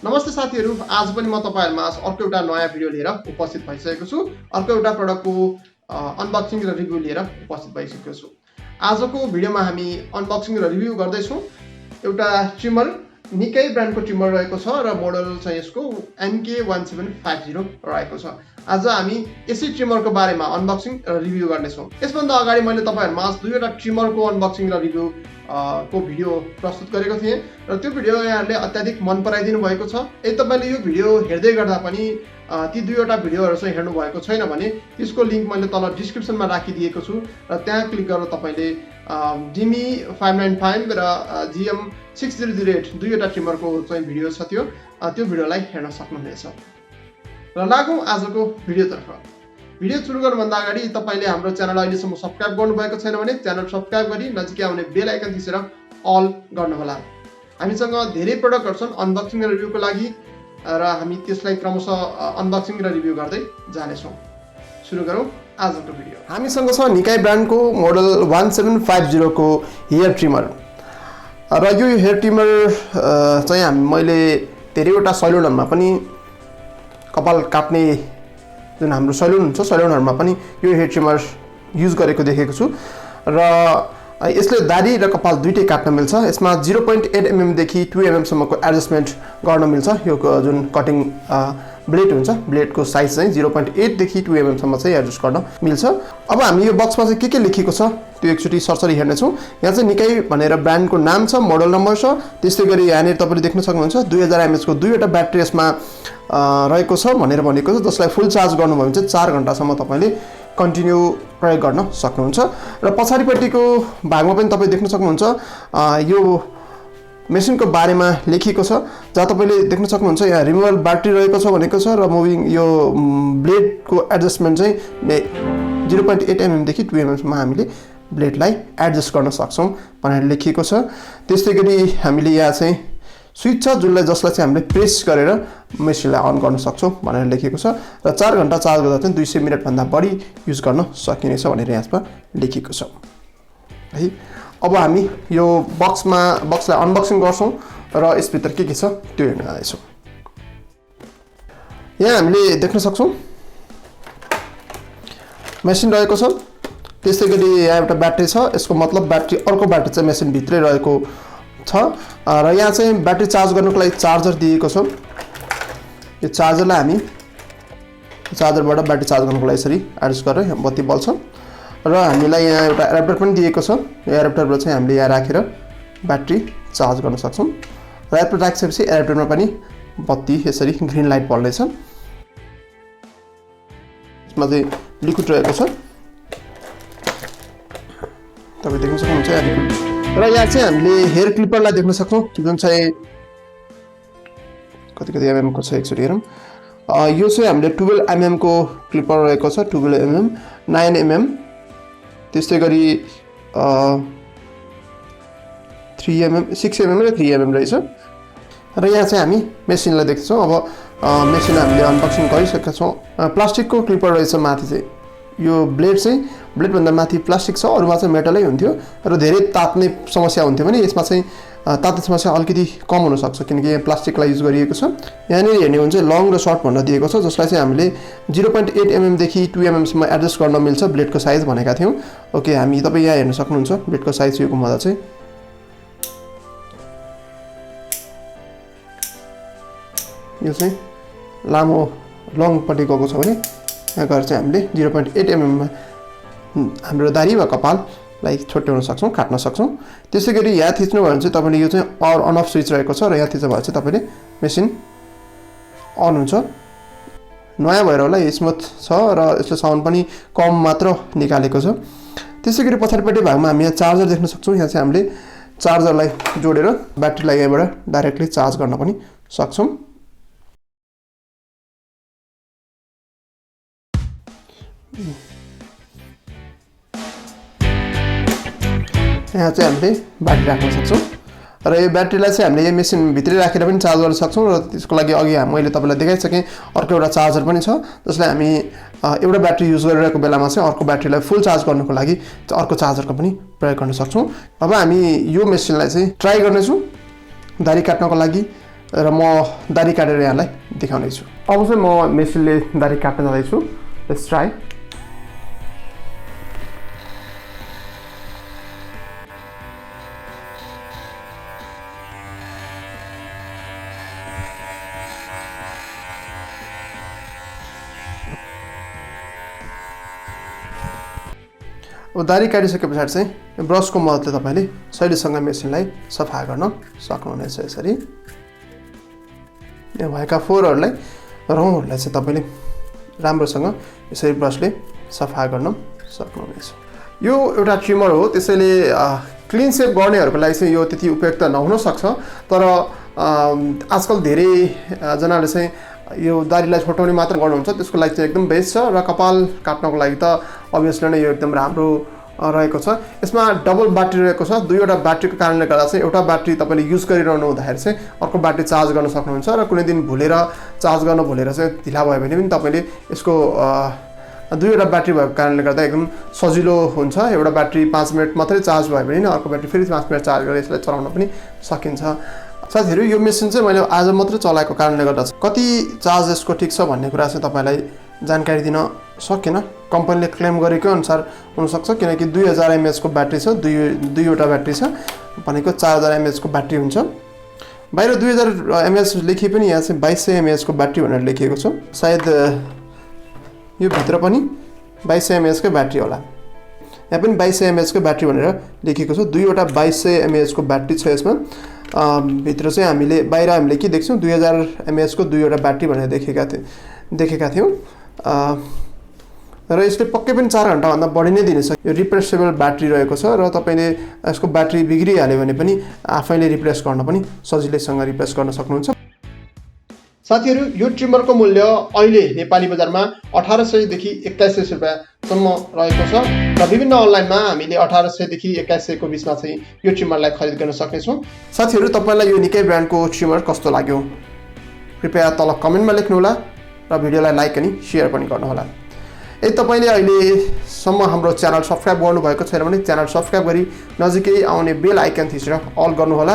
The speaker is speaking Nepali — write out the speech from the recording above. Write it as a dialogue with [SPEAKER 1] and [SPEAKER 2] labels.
[SPEAKER 1] नमस्ते साथीहरु, आज पनि म तपाईहरुमा अर्को एउटा नयाँ भिडियो लिएर उपस्थित भइसकेको छु। अर्को एउटा प्रोडक्टको अनबक्सिङ र रिभ्यू लिएर उपस्थित भइसकेको छु। आजको भिडियोमा हामी अनबक्सिङ र रिभ्यू गर्दै छौं। एउटा ट्रिमर निकाई ब्रान्डको ट्रिमर रहेको छ र मोडल चाहिँ यसको NK1750 रहेको छ। आज हामी यसै ट्रिमरको बारेमा अनबक्सिङ र रिभ्यू गर्ने छौं। यसभन्दा अगाडि मैले तपाईहरुमा दुईवटा ट्रिमरको अनबक्सिङ र रिभ्यू को भिडियो प्रस्तुत गरेको थिएँ र त्यो भिडियो यहाँले अत्याधिक मन पराइदिनु भएको छ। यदि तपाईले यो भिडियो हेर्दै गर्दा पनि ती दुईवटा भिडियोहरु चाहिँ हेर्नु भएको छैन भने त्यसको लिंक मैले तल डिस्क्रिप्सनमा राखिदिएको छु र त्यहाँ क्लिक गरेर तपाईले Geemy 595 र GM6008 दुईवटा ट्रिमरको चाहिँ भिडियो छ त्यो भिडियोलाई हेर्न सक्नुहुनेछ। र लागौं आजको भिडियोतर्फ। भिडियो सुरु गर्नुभन्दा अगाडि तपाईले हाम्रो च्यानल अहिलेसम्म सब्स्क्राइब गर्नुभएको छैन भने च्यानल सब्स्क्राइब गरी नजिकै आउने बेल आइकन थिचेर अल गर्नुहोला। हामीसँग धेरै प्रोडक्टहरु छन् अनबक्सिङ र रिभ्यूको लागि र हामी त्यसलाई क्रमशः अनबक्सिङ र रिभ्यू गर्दै जाने छौं। सुरु गरौँ आजको भिडियो। हामीसँग छ निकाई ब्रान्डको मोडल 1750 को हेयर ट्रिमर र यो हेयर ट्रिमर चाहिँ मैले धेरैवटा सलुनहरुमा पनि कपाल काट्ने जुन हाम्रो सलुन हुन्छ सलुनहरुमा पनि यो हेयर ट्रिमर युज गरेको देखेको छु र यसले दाढी र कपाल दुईटै काट्न मिल्छ। यसमा 0.8 mm देखि 2 mm सम्मको एडजस्टमेन्ट गर्न मिल्छ। यो जुन कटिङ ब्लेड हुन्छ ब्लेडको साइज चाहिँ 0.8 देखि 2 mm सम्म चाहिँ एडजस्ट गर्न मिल्छ। अब हामी यो बक्समा चाहिँ के लेखेको छ त्यो एकचोटी सरसरी हेर्ने छौं। यहाँ चाहिँ निकाई भनेर ब्रान्डको नाम छ, मोडल नम्बर छ। त्यसै गरी यहाँ तपाईले देख्न सक्नुहुन्छ 2000 mAh को दुईवटा ब्याट्री यसमा रहेको छ भनेर भनेको छ, जसलाई फुल चार्ज गर्नुभयो भने चाहिँ 4 घण्टासम्म तपाईले कन्टिन्यू प्रयोग गर्न सक्नुहुन्छ। र पछाडीपट्टिको भागमा पनि तपाईले देख्न सक्नुहुन्छ यो मेसिनको बारेमा लेखिएको छ, जहाँ तपाईले देख्न सक्नुहुन्छ यहाँ रिमुभल ब्याट्री रहेको छ भनेको छ र मुभिङ यो ब्लेडको एडजस्टमेन्ट चाहिँ 0.8 mm देखि 2 mm सम्म हामीले ब्लेडलाई एडजस्ट गर्न सक्छौं भनेर लेखिएको छ। त्यसै गरी हामीले यहाँ चाहिँ स्विच छ जसलाई चाहिँ हामीले प्रेस गरेर मेसिनलाई अन गर्न सक्छौं भनेर लेखिएको छ र 4 घण्टा चार्ज गर्दा चाहिँ 200 मिनेट भन्दा बढी युज गर्न सकिनेछ भनेर यसमा लेखिएको छ। है अब हामी यो बक्सलाई अनबक्सिङ गर्छौं र यसभित्र के छ त्यो हेर्न जान्छौं। यहाँ हामीले देख्न सक्छौं मेसिन रहेको छ। त्यसै गरी यहाँ एउटा ब्याट्री छ, यसको मतलब ब्याट्री अर्को ब्याट्री चाहिँ मेसिन भित्रै रहेको छ र यहाँ चाहिँ ब्याट्री चार्ज गर्नको लागि चार्जर दिएको छ। यो चार्जरलाई हामी चार्जरबाट ब्याट्री चार्ज गर्नको लागि यसरी एडजस्ट गरेर बत्ती बल्छ र हामीलाई यहाँ एउटा एडाप्टर पनि दिएको छ। यो एडाप्टरबाट चाहिँ हामीले यहाँ राखेर ब्याट्री चार्ज गर्न सक्छौं र एडाप्टर राखेपछि एडाप्टरमा पनि बत्ती यसरी ग्रीन लाइट बल्नेछ। यसमा चाहिँ लिक्विड रहेको छ, तपाईले देख्न सक्नुहुन्छ यहाँ लिक्विड र यहाँ चाहिँ हामीले हेयर क्लिपरलाई देख्न सक्छौं जुन चाहिँ कति mm को छ एकचोटी हेरौँ। यो चाहिँ हामीले 12 mm को क्लिपर रहेको छ, 12 mm 9 mm त्यसै गरी 3 mm 6 mm र 3 mm रहेछ। र यहाँ चाहिँ हामी मेसिनलाई देख्छौं। अब मेसिन हामीले अनबक्सिङ गरिसकेका छौं। प्लास्टिकको क्लिपर रहेछ माथि चाहिँ, यो ब्लेड भन्दा माथि प्लास्टिक छ, अरुमा चाहिँ मेटलै हुन्थ्यो र धेरै तात्ने समस्या हुन्थ्यो भने यसमा चाहिँ तात्ने समस्या अलिकति कम हुन सक्छ किनकि यहाँ प्लास्टिकलाई युज गरिएको छ। यहाँनिर हेर्ने हो भने चाहिँ लङ र सर्ट भनेर दिएको छ, जसलाई चाहिँ हामीले 0.8 mm देखि 2 mm सम्म एडजस्ट गर्न मिल्छ ब्लेडको साइज भनेका थियौं। ओके, हामी तपाई यहाँ हेर्न सक्नुहुन्छ ब्लेडको साइज यो घुमाउँदा चाहिँ यो चाहिँ लामो लङ पट्टि गएको छ भने यहाँ गएर चाहिँ हामीले 0.8 mm मा हाम्रो दाढी वा कपाललाई छोट्याउन सक्छौं, काट्न सक्छौं। त्यसै गरी यहाँ थिच्नु भयो भने चाहिँ तपाईले यो चाहिँ अन अन अफ स्विच रहेको छ र यहाँ थिच्नु भयो चाहिँ तपाईले मेसिन अन हुन्छ। नयाँ भएर होला स्मुथ छ र यसले साउन्ड पनि कम मात्र निकालेको छ। त्यसै गरी पछाडीपट्टि भागमा हामी यहाँ चार्जर देख्न सक्छौं। यहाँ चाहिँ हामीले चार्जरलाई जोडेर ब्याट्रीलाई यहाँबाट डाइरेक्टली चार्ज गर्न पनि सक्छौं। यहाँ चाहिँ हामीले ब्याट्री राख्न सक्छौं र यो ब्याट्रीलाई चाहिँ हामीले यो मेसिन भित्रै राखेर पनि चार्ज गर्न सक्छौं र त्यसको लागि अघि मैले तपाईलाई देखाइसकेँ अर्को एउटा चार्जर पनि छ, जसलाई हामी एउटा ब्याट्री युज गरिरहेको बेलामा चाहिँ अर्को ब्याट्रीलाई फुल चार्ज गर्नको लागि अर्को चार्जरको पनि प्रयोग गर्न सक्छौं। अब हामी यो मेसिनलाई चाहिँ ट्राई गर्नेछौं दाढी काट्नको लागि र म दाढी काटेर यहाँलाई देखाउने छु। अब चाहिँ म मेसिनले दाढी काट्न जाँदैछु। Let's try. अब दाढी काटिसके पछाडि चाहिँ ब्रसको मद्दतले तपाईँले सहिलेसँग मेसिनलाई सफा गर्न सक्नुहुनेछ। यसरी यहाँ भएका फोहोरहरूलाई रौँहरूलाई चाहिँ तपाईँले राम्रोसँग यसरी ब्रसले सफा गर्न सक्नुहुनेछ। यो एउटा ट्रिमर हो, त्यसैले क्लिन सेभ गर्नेहरूको लागि चाहिँ यो त्यति उपयुक्त नहुन सक्छ, तर आजकल धेरैजनाले चाहिँ यो दाढीलाई छोटाउने मात्र गर्नुहुन्छ, त्यसको लागि चाहिँ एकदम बेस्ट छ। र कपाल काट्नको लागि त अभियसली नै यो एकदम राम्रो रहेको छ। यसमा डबल ब्याट्री रहेको छ। दुईवटा ब्याट्रीको कारणले गर्दा चाहिँ एउटा ब्याट्री तपाईँले युज गरिरहनु हुँदाखेरि चाहिँ अर्को ब्याट्री चार्ज गर्न सक्नुहुन्छ, र कुनै दिन चार्ज गर्न भुलेर चाहिँ ढिला भयो भने पनि तपाईँले यसको दुईवटा ब्याट्री भएको कारणले गर्दा एकदम सजिलो हुन्छ। एउटा ब्याट्री 5 मिनट मात्रै चार्ज भयो भने अर्को ब्याट्री फेरि 5 मिनट चार्ज गरेर यसलाई चलाउन पनि सकिन्छ। साथीहरू, यो मेसिन चाहिँ मैले आज मात्र चलाएको कारणले गर्दा कति चार्ज यसको ठिक छ भन्ने कुरा चाहिँ तपाईँलाई जानकारी दिन सकिनँ। कम्पनीले क्लेम गरेको अनुसार हुनसक्छ, किनकि 2000 mAh को ब्याट्री छ, दुईवटा ब्याट्री छ भनेको 4000 mAh को ब्याट्री हुन्छ। बाहिर 2000 mAh लेखिए पनि यहाँ चाहिँ 2200 mAh को ब्याट्री भनेर लेखिएको छ। सायद यो भित्र पनि 2200 mAh को ब्याट्री होला। यहाँ पनि 2200 mAh को ब्याट्री भनेर लेखिएको छ। दुईवटा 2200 mAh को ब्याट्री छ यसमा। भित्र चाहिँ बाहिर हामीले के देख्छौँ, 2000 mAh को दुईवटा ब्याट्री भनेर देखेका थियौँ। र यसले पक्कै पनि 4 घण्टाभन्दा बढी नै दिनेछ। यो रिप्लेसेबल ब्याट्री रहेको छ, र तपाईँले यसको ब्याट्री बिग्रिहाल्यो भने पनि आफैले रिप्लेस गर्न पनि सजिलैसँग रिप्लेस गर्न सक्नुहुन्छ। साथीहरू, यो ट्रिमरको मूल्य अहिले नेपाली बजारमा 1800 देखि 2100 रुपैयाँसम्म रहेको छ, र विभिन्न अनलाइनमा हामीले 1800 देखि 2100 को बिचमा चाहिँ यो ट्रिमरलाई खरिद गर्न सक्नेछौँ। साथीहरू, तपाईँलाई यो निकै ब्रान्डको ट्रिमर कस्तो लाग्यो कृपया तल कमेन्टमा लेख्नुहोला, र भिडियोलाई लाइक अनि सेयर पनि गर्नुहोला। यदि तपाईँले अहिलेसम्म हाम्रो च्यानल सब्सक्राइब गर्नुभएको छैन भने च्यानल सब्सक्राइब गरी नजिकै आउने बेल आइकन थिचेर अल गर्नुहोला।